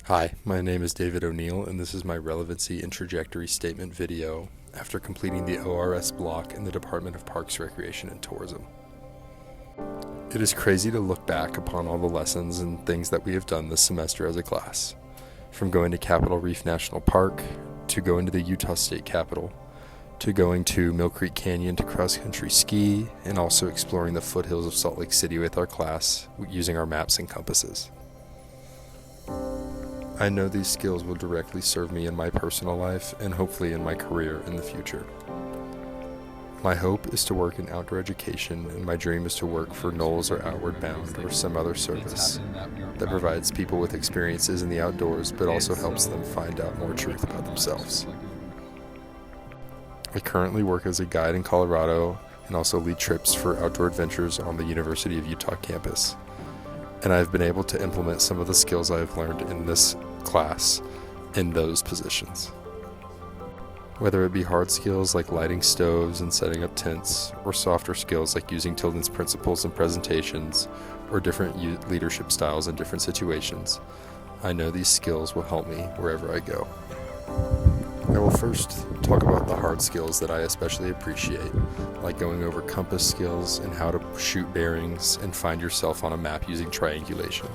Hi, my name is David ONeal, and this is my Relevancy and Trajectory Statement video after completing the ORS block in the Department of Parks, Recreation, and Tourism. It is crazy to look back upon all the lessons and things that we have done this semester as a class. From going to Capitol Reef National Park, to going to the Utah State Capitol, to going to Mill Creek Canyon to cross-country ski, and also exploring the foothills of Salt Lake City with our class using our maps and compasses. I know these skills will directly serve me in my personal life and hopefully in my career in the future. My hope is to work in outdoor education, and my dream is to work for Knowles or Outward Bound or some other service that provides people with experiences in the outdoors but also helps them find out more truth about themselves. I currently work as a guide in Colorado and also lead trips for outdoor adventures on the University of Utah campus. And I've been able to implement some of the skills I've learned in this class in those positions. Whether it be hard skills like lighting stoves and setting up tents, or softer skills like using Tilden's principles in presentations, or different leadership styles in different situations, I know these skills will help me wherever I go. I will first talk about the hard skills that I especially appreciate, like going over compass skills and how to shoot bearings and find yourself on a map using triangulation.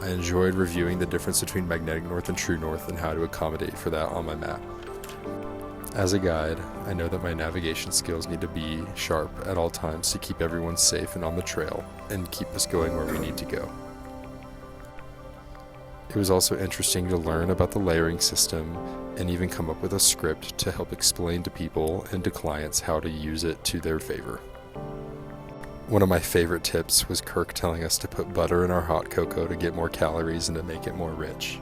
I enjoyed reviewing the difference between magnetic north and true north and how to accommodate for that on my map. As a guide, I know that my navigation skills need to be sharp at all times to keep everyone safe and on the trail and keep us going where we need to go. It was also interesting to learn about the layering system and even come up with a script to help explain to people and to clients how to use it to their favor. One of my favorite tips was Kirk telling us to put butter in our hot cocoa to get more calories and to make it more rich.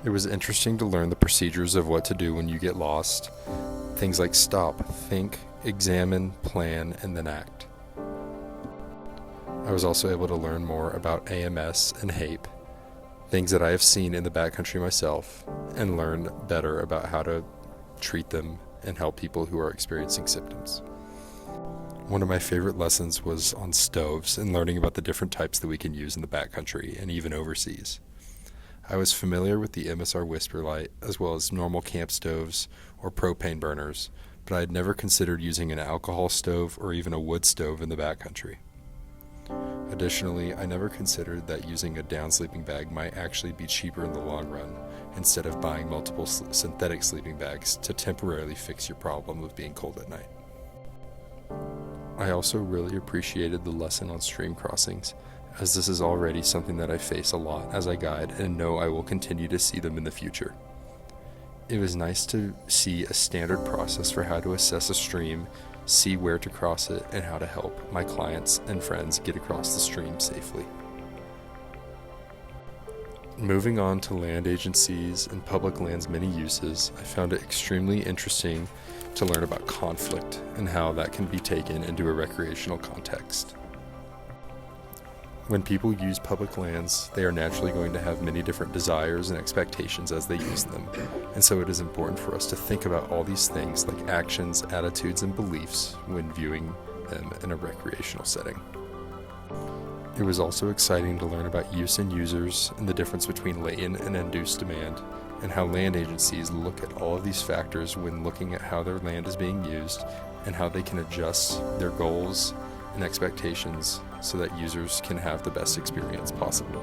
It was interesting to learn the procedures of what to do when you get lost. Things like stop, think, examine, plan, and then act. I was also able to learn more about AMS and HAPE, things that I have seen in the backcountry myself, and learn better about how to treat them and help people who are experiencing symptoms. One of my favorite lessons was on stoves and learning about the different types that we can use in the backcountry and even overseas. I was familiar with the MSR Whisper Light as well as normal camp stoves or propane burners, but I had never considered using an alcohol stove or even a wood stove in the backcountry. Additionally, I never considered that using a down sleeping bag might actually be cheaper in the long run, instead of buying multiple synthetic sleeping bags to temporarily fix your problem of being cold at night. I also really appreciated the lesson on stream crossings, as this is already something that I face a lot as I guide and know I will continue to see them in the future. It was nice to see a standard process for how to assess a stream, see where to cross it, and how to help my clients and friends get across the stream safely. Moving on to land agencies and public lands' many uses, I found it extremely interesting to learn about conflict and how that can be taken into a recreational context. When people use public lands, they are naturally going to have many different desires and expectations as they use them, and so it is important for us to think about all these things like actions, attitudes, and beliefs when viewing them in a recreational setting. It was also exciting to learn about use and users and the difference between latent and induced demand, and how land agencies look at all of these factors when looking at how their land is being used and how they can adjust their goals and expectations so that users can have the best experience possible.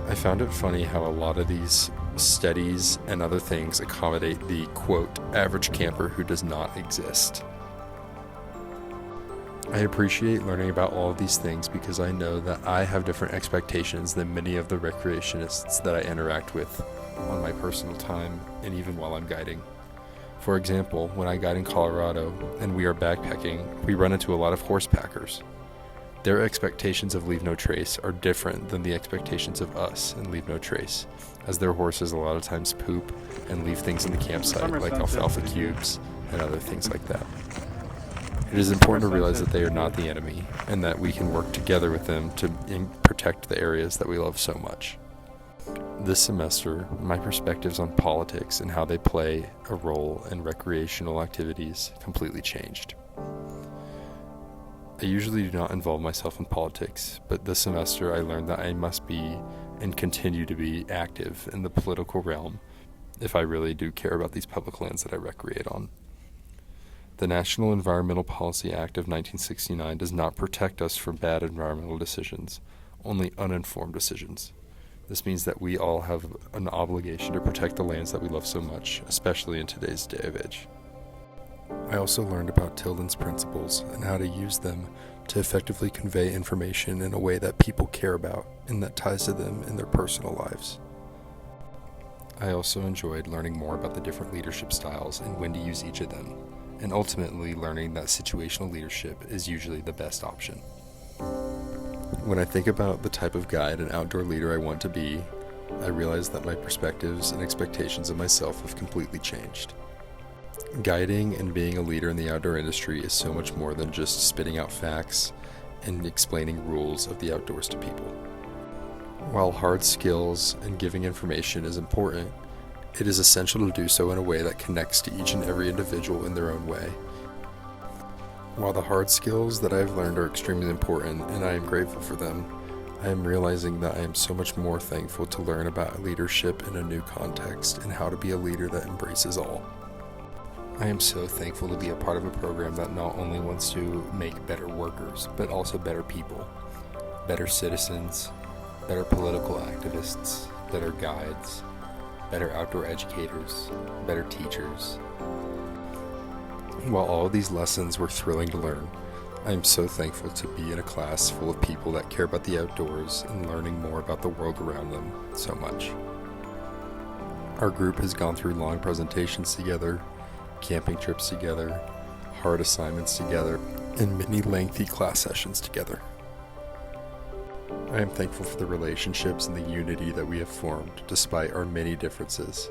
I found it funny how a lot of these studies and other things accommodate the, quote, average camper who does not exist. I appreciate learning about all of these things because I know that I have different expectations than many of the recreationists that I interact with on my personal time and even while I'm guiding. For example, when I guide in Colorado and we are backpacking, we run into a lot of horse packers. Their expectations of Leave No Trace are different than the expectations of us in Leave No Trace, as their horses a lot of times poop and leave things in the campsite like alfalfa cubes and other things like that. It is important to realize that they are not the enemy and that we can work together with them to protect the areas that we love so much. This semester, my perspectives on politics and how they play a role in recreational activities completely changed. I usually do not involve myself in politics, but this semester I learned that I must be and continue to be active in the political realm if I really do care about these public lands that I recreate on. The National Environmental Policy Act of 1969 does not protect us from bad environmental decisions, only uninformed decisions. This means that we all have an obligation to protect the lands that we love so much, especially in today's day of age. I also learned about Tilden's principles and how to use them to effectively convey information in a way that people care about and that ties to them in their personal lives. I also enjoyed learning more about the different leadership styles and when to use each of them, and ultimately learning that situational leadership is usually the best option. When I think about the type of guide and outdoor leader I want to be, I realize that my perspectives and expectations of myself have completely changed. Guiding and being a leader in the outdoor industry is so much more than just spitting out facts and explaining rules of the outdoors to people. While hard skills and giving information is important, it is essential to do so in a way that connects to each and every individual in their own way. While the hard skills that I have learned are extremely important and I am grateful for them, I am realizing that I am so much more thankful to learn about leadership in a new context and how to be a leader that embraces all. I am so thankful to be a part of a program that not only wants to make better workers, but also better people, better citizens, better political activists, better guides, better outdoor educators, better teachers. While all of these lessons were thrilling to learn, I am so thankful to be in a class full of people that care about the outdoors and learning more about the world around them so much. Our group has gone through long presentations together, camping trips together, hard assignments together, and many lengthy class sessions together. I am thankful for the relationships and the unity that we have formed despite our many differences.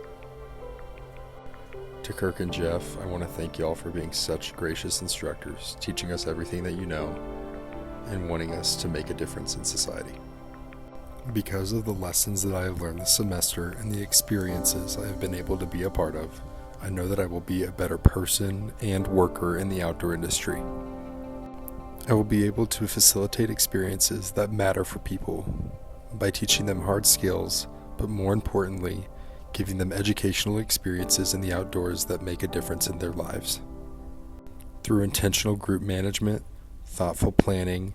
To Kirk and Jeff, I want to thank y'all for being such gracious instructors, teaching us everything that you know, and wanting us to make a difference in society. Because of the lessons that I have learned this semester and the experiences I have been able to be a part of, I know that I will be a better person and worker in the outdoor industry. I will be able to facilitate experiences that matter for people by teaching them hard skills, but more importantly, giving them educational experiences in the outdoors that make a difference in their lives. Through intentional group management, thoughtful planning,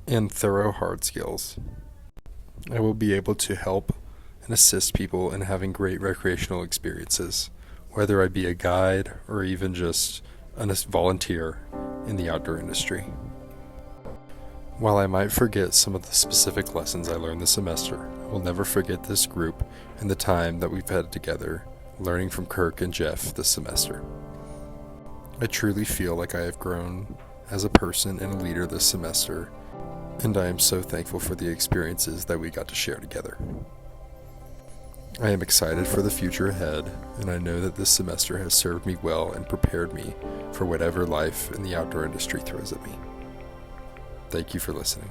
and thorough hard skills, I will be able to help and assist people in having great recreational experiences, whether I be a guide or even just a volunteer in the outdoor industry. While I might forget some of the specific lessons I learned this semester, I will never forget this group and the time that we've had together learning from Kirk and Jeff this semester. I truly feel like I have grown as a person and a leader this semester, and I am so thankful for the experiences that we got to share together. I am excited for the future ahead, and I know that this semester has served me well and prepared me for whatever life in the outdoor industry throws at me. Thank you for listening.